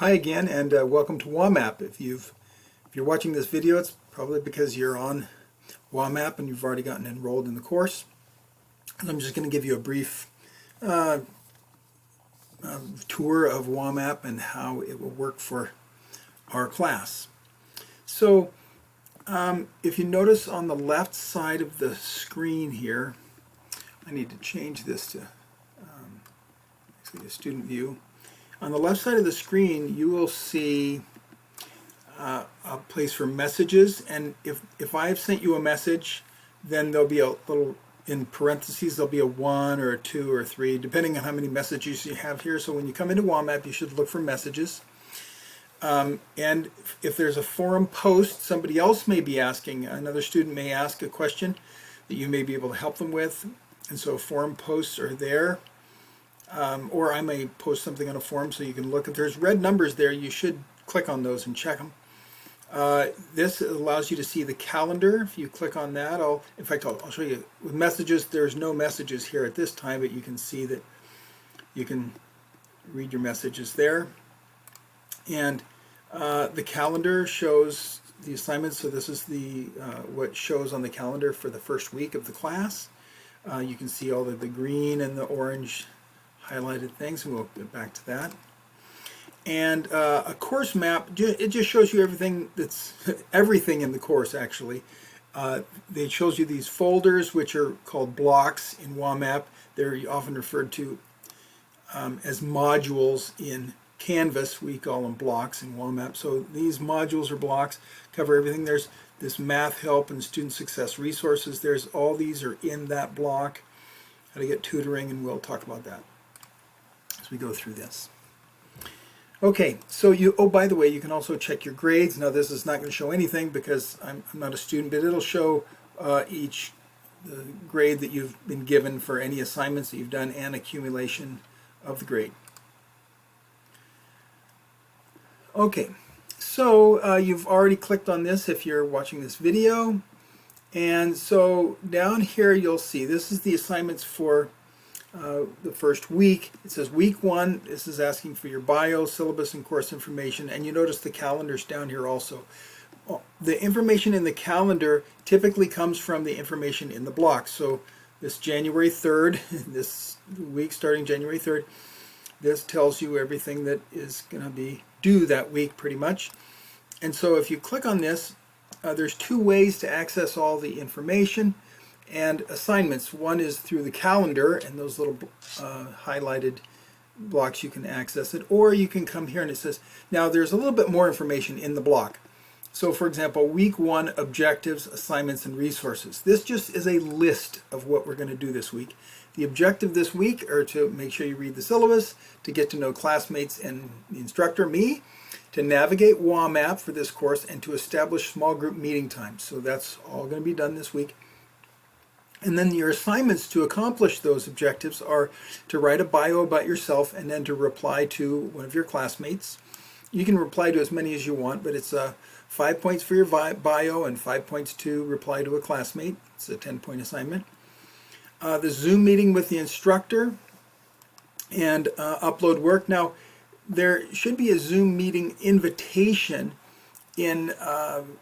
Hi again, and welcome to WAMAP. If you're watching this video, it's probably because you're on WAMAP and you've already gotten enrolled in the course. And I'm just going to give you a brief tour of WAMAP and how it will work for our class. So if you notice on the left side of the screen here, I need to change this to basically a student view. On the left side of the screen, you will see a place for messages, and if I have sent you a message, then there'll be a little, in parentheses, there'll be a 1 or a 2 or 3, depending on how many messages you have here. So when you come into WAMAP, you should look for messages. And if there's a forum post, somebody else may be asking, another student may ask a question that you may be able to help them with, and so forum posts are there. Or I may post something on a forum so you can look. If there's red numbers there, you should click on those and check them. This allows you to see the calendar. If you click on that, I'll show you. With messages, there's no messages here at this time, but you can see that you can read your messages there. And the calendar shows the assignments. So this is the what shows on the calendar for the first week of the class. You can see all of the green and the orange highlighted things, and we'll get back to that. And a course map, it just shows you everything that's everything in the course actually. It shows you these folders, which are called blocks in WAMAP. They're often referred to as modules in Canvas. We call them blocks in WAMAP. So these modules or blocks cover everything. There's this math help and student success resources. There's all these are in that block. How to get tutoring, and we'll talk about that as we go through this. Okay, so by the way, you can also check your grades. Now this is not going to show anything because I'm not a student, but it'll show the grade that you've been given for any assignments that you've done and accumulation of the grade. Okay, so you've already clicked on this if you're watching this video. And so down here you'll see this is the assignments for the first week. It says week 1. This is asking for your bio, syllabus, and course information. And you notice the calendar's down here also. The information in the calendar typically comes from the information in the block. So this January 3rd, this week starting January 3rd, this tells you everything that is going to be due that week pretty much. And so if you click on this, there's 2 ways to access all the information and assignments. One is through the calendar, and those little highlighted blocks you can access it, or you can come here and it says, now there's a little bit more information in the block. So for example, week 1 objectives, assignments, and resources. This just is a list of what we're going to do this week. The objective this week are to make sure you read the syllabus, to get to know classmates and the instructor, me, to navigate WAMAP for this course, and to establish small group meeting times. So that's all going to be done this week. And then your assignments to accomplish those objectives are to write a bio about yourself and then to reply to one of your classmates. You can reply to as many as you want, but it's 5 points for your bio and 5 points to reply to a classmate. It's a 10-point assignment. The Zoom meeting with the instructor and upload work. Now, there should be a Zoom meeting invitation in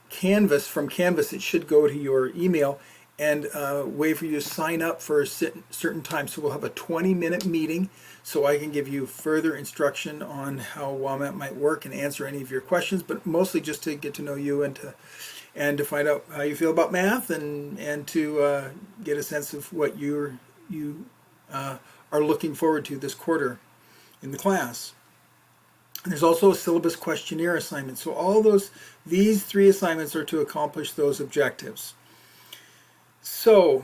Canvas. From Canvas, it should go to your email and a way for you to sign up for a certain time. So we'll have a 20-minute meeting so I can give you further instruction on how WAMAP might work and answer any of your questions, but mostly just to get to know you and to find out how you feel about math and to get a sense of what you are looking forward to this quarter in the class. And there's also a syllabus questionnaire assignment. So these 3 assignments are to accomplish those objectives. So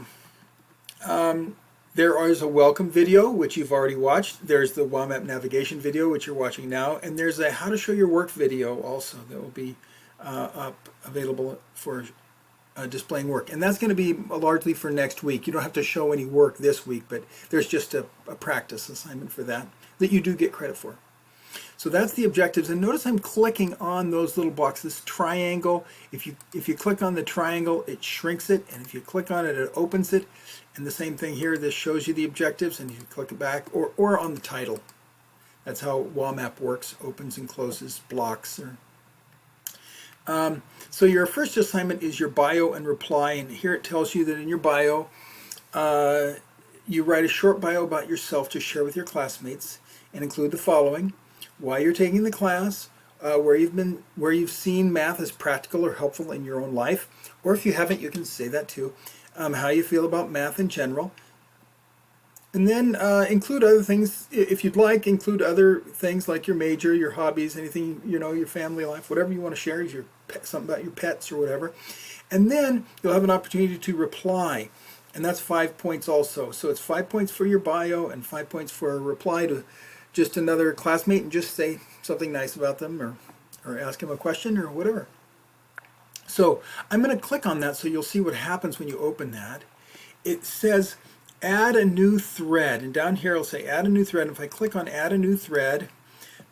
there is a welcome video, which you've already watched. There's the WAMAP navigation video, which you're watching now. And there's a how to show your work video also that will be available for displaying work. And that's going to be largely for next week. You don't have to show any work this week, but there's just a practice assignment for that you do get credit for. So that's the objectives, and notice I'm clicking on those little blocks, this triangle. If you click on the triangle, it shrinks it, and if you click on it, it opens it. And the same thing here, this shows you the objectives, and you can click it back, or on the title. That's how WAMAP works, opens and closes blocks. So your first assignment is your bio and reply, and here it tells you that in your bio, you write a short bio about yourself to share with your classmates and include the following: why you're taking the class, where you've seen math as practical or helpful in your own life, or if you haven't, you can say that too. How you feel about math in general. And then include other things, if you'd like, include other things like your major, your hobbies, anything, your family life, whatever you want to share, something about your pets or whatever. And then you'll have an opportunity to reply. And that's 5 points also. So it's 5 points for your bio and 5 points for a reply to just another classmate, and just say something nice about them, or ask them a question or whatever. So I'm going to click on that so you'll see what happens when you open that. It says add a new thread, and down here it'll say add a new thread. And if I click on add a new thread,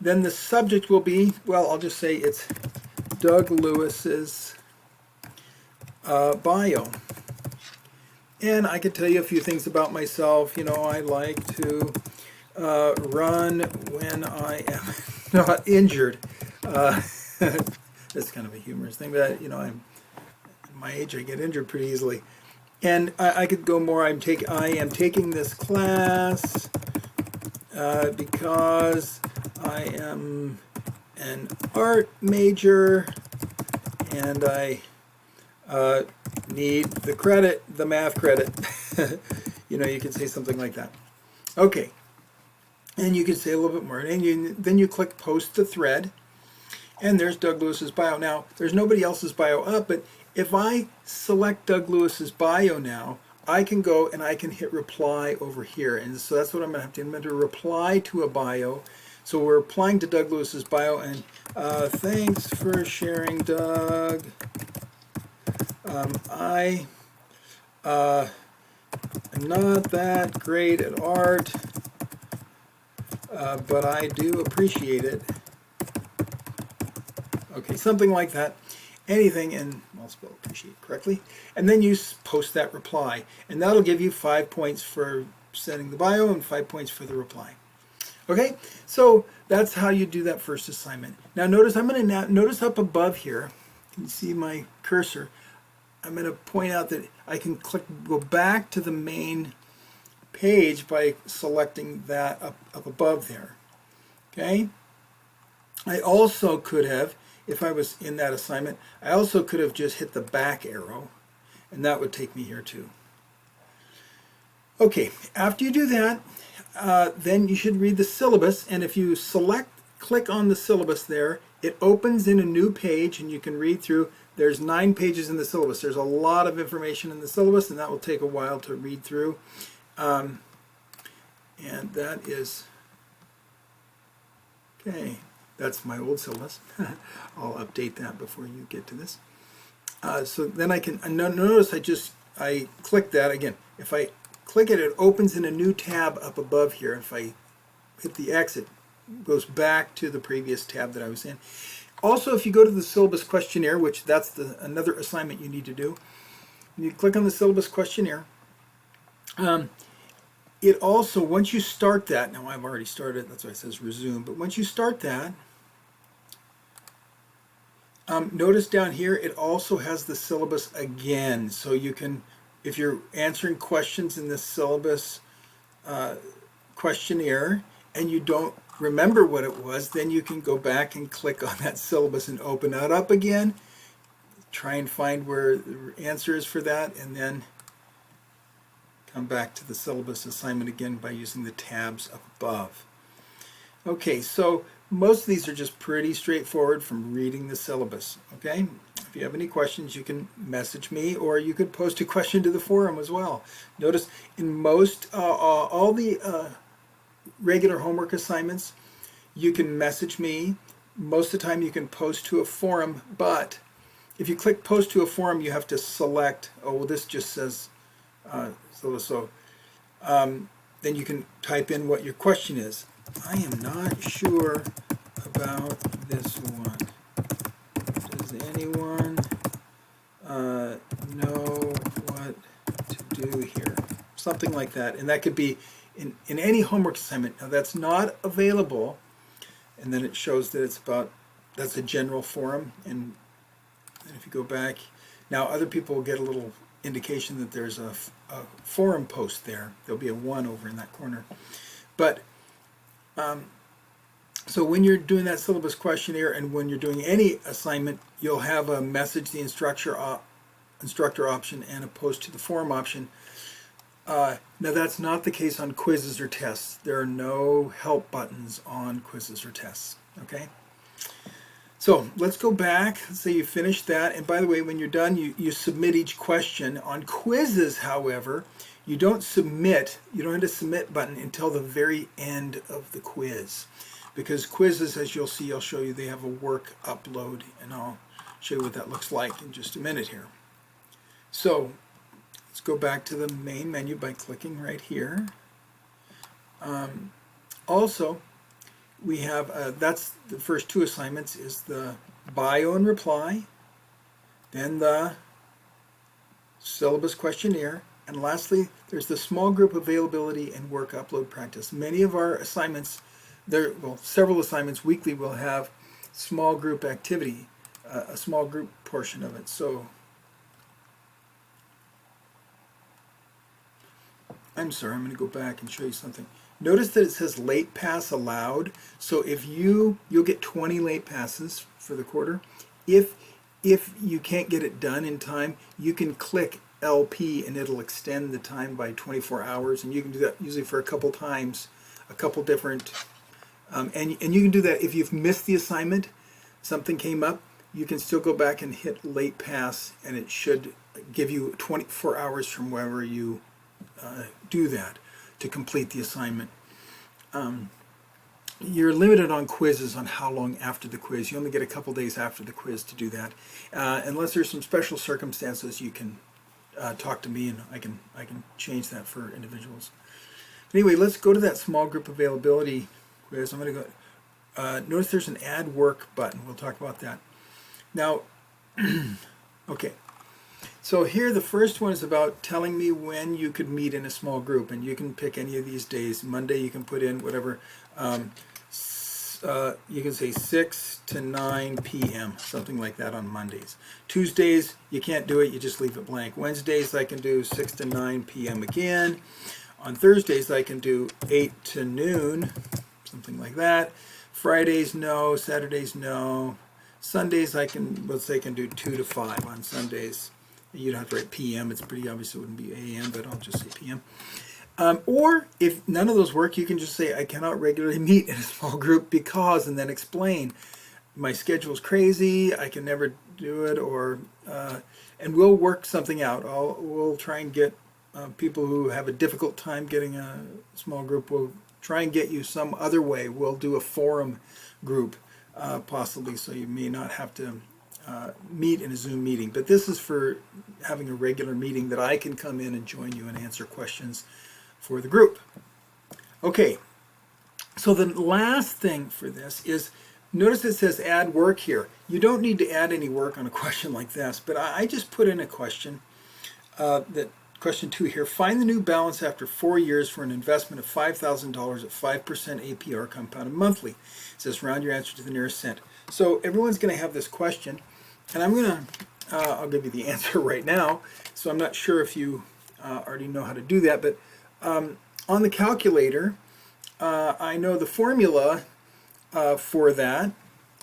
then the subject will be, well, I'll just say it's Doug Lewis's bio. And I could tell you a few things about myself. I like to run when I am not injured. That's kind of a humorous thing, but I'm at my age, I get injured pretty easily. And I could go more. I am taking this class because I am an art major and I need the math credit. You can say something like that. Okay. And you can say a little bit more. And then you click post the thread. And there's Doug Lewis's bio. Now, there's nobody else's bio up, but if I select Doug Lewis's bio now, I can go and I can hit reply over here. And so that's what I'm going to have to do. I'm going to reply to a bio. So we're applying to Doug Lewis's bio, and thanks for sharing, Doug. I am not that great at art, but I do appreciate it. Okay, something like that. Anything, and I'll spell appreciate correctly. And then you post that reply. And that'll give you 5 points for sending the bio and 5 points for the reply. Okay, so that's how you do that first assignment. Now notice, I'm going to notice up above here, you can see my cursor. I'm going to point out that I can go back to the main page by selecting that up above there. Okay, I also could have, if I was in that assignment, I also could have just hit the back arrow, and that would take me here too. Okay, after you do that, then you should read the syllabus, and if you click on the syllabus there, it opens in a new page, and you can read through. There's 9 pages in the syllabus. There's a lot of information in the syllabus, and that will take a while to read through. And that is, okay. That's my old syllabus. I'll update that before you get to this. So then I can notice I click that again. If I click it, it opens in a new tab up above here. If I hit the X, it goes back to the previous tab that I was in. Also, if you go to the syllabus questionnaire, which that's another assignment you need to do, you click on the syllabus questionnaire. It also, once you start that, now I've already started, that's why it says resume, but once you start that, notice down here it also has the syllabus again. So you can, if you're answering questions in the syllabus questionnaire and you don't remember what it was, then you can go back and click on that syllabus and open that up again. Try and find where the answer is for that, and then come back to the syllabus assignment again by using the tabs up above. Okay, so most of these are just pretty straightforward from reading the syllabus. Okay, if you have any questions, you can message me, or you could post a question to the forum as well. Notice in most, all the regular homework assignments, you can message me. Most of the time you can post to a forum, but if you click post to a forum, you have to select, oh, well, this just says then you can type in what your question is. I am not sure about this one. Does anyone know what to do here? Something like that. And that could be in any homework assignment. Now that's not available and then it shows that it's about, that's a general forum, and if you go back, now other people will get a little indication that there's a forum post there. There'll be a 1 over in that corner. But so when you're doing that syllabus questionnaire and when you're doing any assignment, you'll have a message the instructor option and a post to the forum option. Now that's not the case on quizzes or tests. There are no help buttons on quizzes or tests. Okay? So let's go back. Let's say you finished that. And by the way, when you're done, you submit each question. On quizzes, however, you don't hit a submit button until the very end of the quiz. Because quizzes, as you'll see, I'll show you, they have a work upload, and I'll show you what that looks like in just a minute here. So let's go back to the main menu by clicking right here. Also, we have, that's the first 2 assignments, is the bio and reply, then the syllabus questionnaire, and lastly, there's the small group availability and work upload practice. Many of our assignments, several assignments weekly will have small group activity, a small group portion of it. So, I'm sorry, I'm going to go back and show you something. Notice that it says late pass allowed. So if you'll get 20 late passes for the quarter. If you can't get it done in time, you can click LP and it'll extend the time by 24 hours, and you can do that usually for a couple times, a couple different, and you can do that if you've missed the assignment, something came up, you can still go back and hit late pass, and it should give you 24 hours from wherever you do that to complete the assignment. You're limited on quizzes on how long after the quiz. You only get a couple days after the quiz to do that. Unless there's some special circumstances, you can talk to me and I can change that for individuals. But anyway, let's go to that small group availability quiz. I'm going to go, notice there's an add work button. We'll talk about that. Now, okay. So here the first one is about telling me when you could meet in a small group, and you can pick any of these days. Monday you can put in whatever, you can say 6 to 9 p.m., something like that on Mondays. Tuesdays you can't do it, you just leave it blank. Wednesdays I can do 6 to 9 p.m. again. On Thursdays I can do 8 to noon, something like that. Fridays no, Saturdays no. Sundays I can, let's say I can do 2 to 5 on Sundays. You don't have to write PM, it's pretty obvious it wouldn't be AM, but I'll just say PM. Or if none of those work, you can just say I cannot regularly meet in a small group because, and then explain my schedule's crazy, I can never do it, or and we'll work something out. We'll try and get people who have a difficult time getting a small group, we'll try and get you some other way. We'll do a forum group possibly, so you may not have to meet in a Zoom meeting, but this is for having a regular meeting that I can come in and join you and answer questions for the group. Okay, so the last thing for this is, notice it says add work here. You don't need to add any work on a question like this, but I just put in a question, that question 2 here. Find the new balance after 4 years for an investment of $5,000 at 5% APR compounded monthly. It says round your answer to the nearest cent. So everyone's going to have this question, and I'm going to, I'll give you the answer right now. So I'm not sure if you already know how to do that, but on the calculator, I know the formula for that,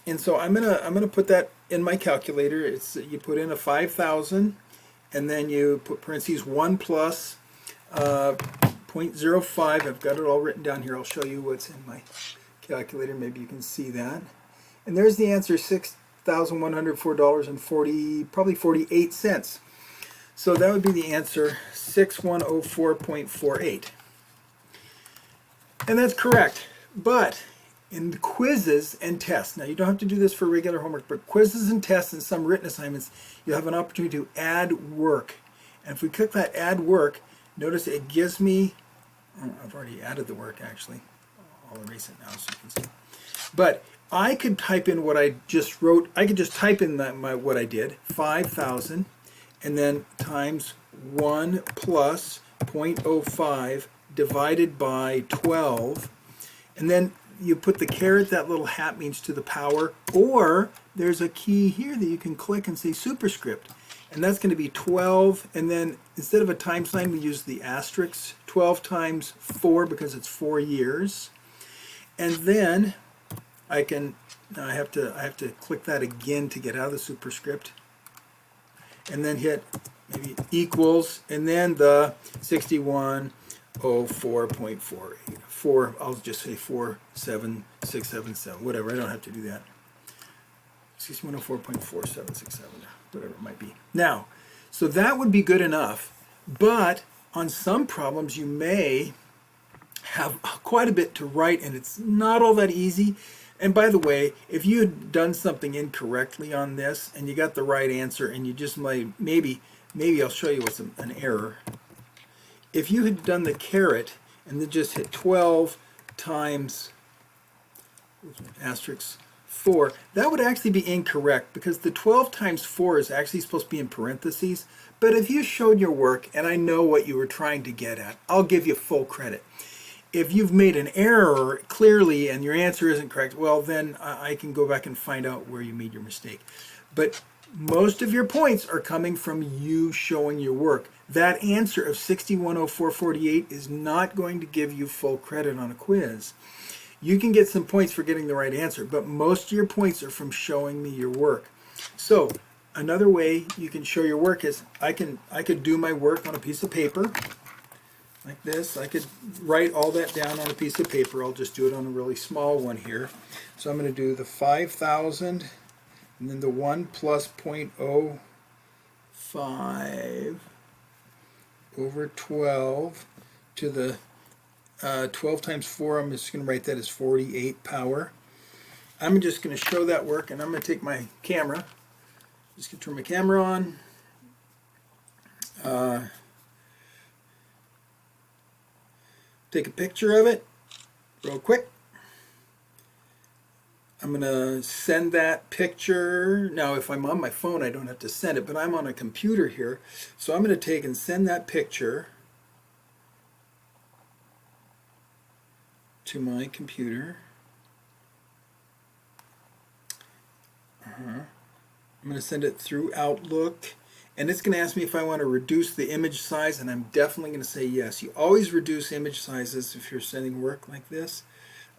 and so I'm gonna put that in my calculator. It's, you put in a 5,000, and then you put parentheses 1 plus 0.05. I've got it all written down here. I'll show you what's in my calculator. Maybe you can see that. And there's the answer, $6,104 and probably 48 cents. So that would be the answer, 6104.48. And that's correct. But in quizzes and tests, now you don't have to do this for regular homework, but quizzes and tests and some written assignments, you'll have an opportunity to add work. And if we click that add work, notice it gives me, I've already added the work actually. I'll erase it now so you can see. But I could type in what I just wrote. I could just type in what I did, 5,000, and then times 1 plus 0.05 divided by 12. And then you put the caret, that little hat means to the power, or there's a key here that you can click and say superscript. And that's going to be 12, and then instead of a time sign we use the asterisk, 12 times 4 because it's 4 years. And then I can, now I have to click that again to get out of the superscript. And then hit maybe equals, and then the 6104.48. 4, I'll just say 47677, whatever, I don't have to do that. 6104.4767, whatever it might be. Now, so that would be good enough, but on some problems you may have quite a bit to write, and it's not all that easy. And by the way, if you had done something incorrectly on this and you got the right answer and you just might, maybe I'll show you what's an error. If you had done the caret and then just hit 12 times asterisk 4, that would actually be incorrect because the 12 times 4 is actually supposed to be in parentheses. But if you showed your work and I know what you were trying to get at, I'll give you full credit. If you've made an error clearly and your answer isn't correct, well then I can go back and find out where you made your mistake. But most of your points are coming from you showing your work. That answer of 610448 is not going to give you full credit on a quiz. You can get some points for getting the right answer, but most of your points are from showing me your work. So another way you can show your work is I could do my work on a piece of paper like this. I could write all that down on a piece of paper. I'll just do it on a really small one here. So I'm going to do the 5,000 and then the 1 plus 0.05 over 12 to the 12 times 4. I'm just going to write that as 48 power. I'm just going to show that work, and I'm going to take my camera. Just going to turn my camera on. Take a picture of it real quick. I'm going to send that picture. Now if I'm on my phone I don't have to send it, but I'm on a computer here. So I'm going to take and send that picture to my computer. I'm going to send it through Outlook. And it's going to ask me if I want to reduce the image size, and I'm definitely going to say yes. You always reduce image sizes if you're sending work like this.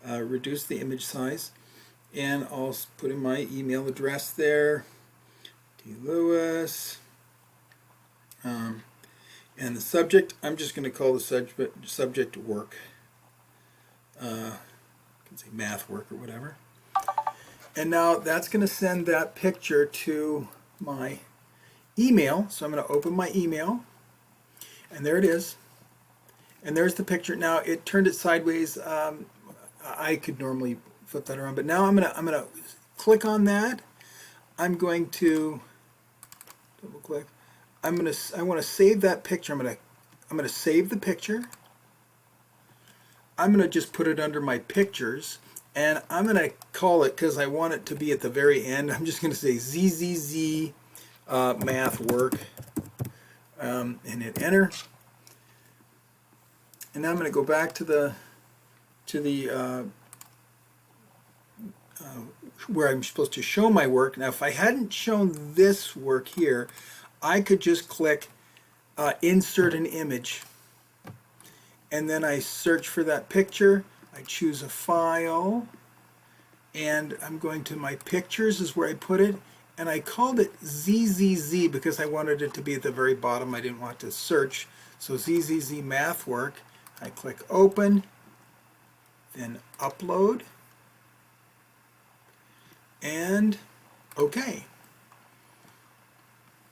Reduce the image size. And I'll put in my email address there, D. Lewis. And the subject, I'm just going to call the subject work. You can say math work or whatever. And now that's going to send that picture to my email. So I'm going to open my email, and there it is. And there's the picture. Now it turned it sideways. I could normally flip that around, but now I'm gonna click on that. I'm going to double click. I want to save that picture. I'm gonna save the picture. I'm gonna just put it under my pictures, and I'm gonna call it, because I want it to be at the very end, I'm just gonna say ZZZ math work, and hit enter. And now I'm going to go back to the where I'm supposed to show my work. Now if I hadn't shown this work here, I could just click insert an image, and then I search for that picture. I choose a file, and I'm going to my pictures is where I put it. And I called it ZZZ because I wanted it to be at the very bottom. I didn't want to search. So ZZZ math work. I click open, then upload, and OK.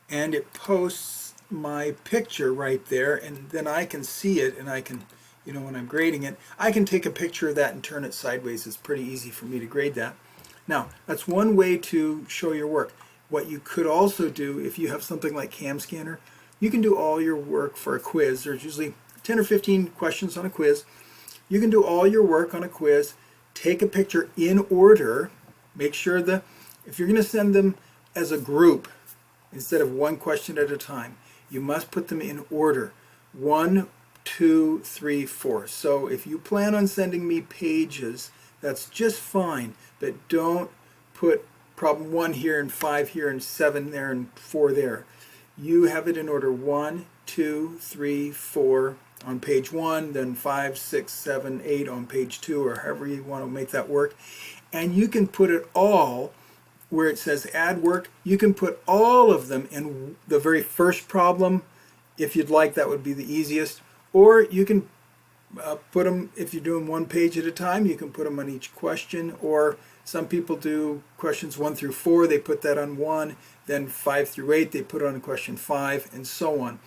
And it posts my picture right there, and then I can see it, and I can, you know, when I'm grading it, I can take a picture of that and turn it sideways. It's pretty easy for me to grade that. Now, that's one way to show your work. What you could also do, if you have something like Cam Scanner, you can do all your work for a quiz. There's usually 10 or 15 questions on a quiz. You can do all your work on a quiz, take a picture in order, make sure that if you're going to send them as a group, instead of one question at a time, you must put them in order. 1, 2, 3, 4. So if you plan on sending me pages, That's just fine, but don't put problem 1 here and 5 here and 7 there and 4 there. You have it in order 1, 2, 3, 4 on page 1, then 5, 6, 7, 8 on page 2, or however you want to make that work. And you can put it all where it says add work. You can put all of them in the very first problem. If you'd like, that would be the easiest. Or you can put them, if you're doing 1 page at a time, you can put them on each question. Or some people do questions 1 through 4, they put that on 1. Then 5 through 8, they put on question 5, and so on.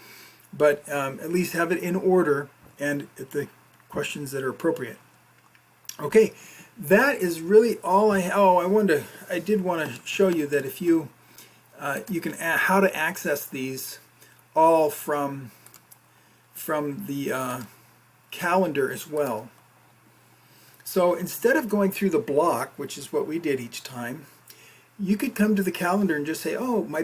But at least have it in order and at the questions that are appropriate. Okay, that is really all I did want to show you that if you can how to access these all from the calendar as well. So instead of going through the block, which is what we did each time, you could come to the calendar and just say, oh, my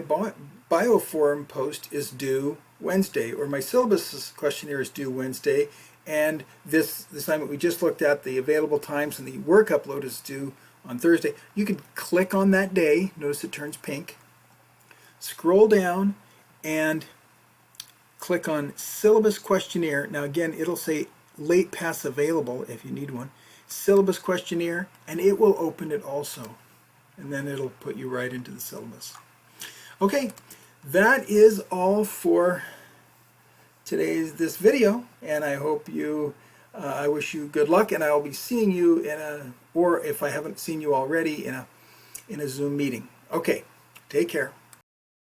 bioforum post is due Wednesday, or my syllabus questionnaire is due Wednesday, and this assignment we just looked at, the available times and the work upload, is due on Thursday. You can click on that day. Notice it turns pink. Scroll down and click on syllabus questionnaire. Now again, it'll say late pass available if you need one. Syllabus questionnaire, and it will open it also. And then it'll put you right into the syllabus. Okay, that is all for this video, and I hope I wish you good luck, and I'll be seeing you or if I haven't seen you already, in a Zoom meeting. Okay, take care.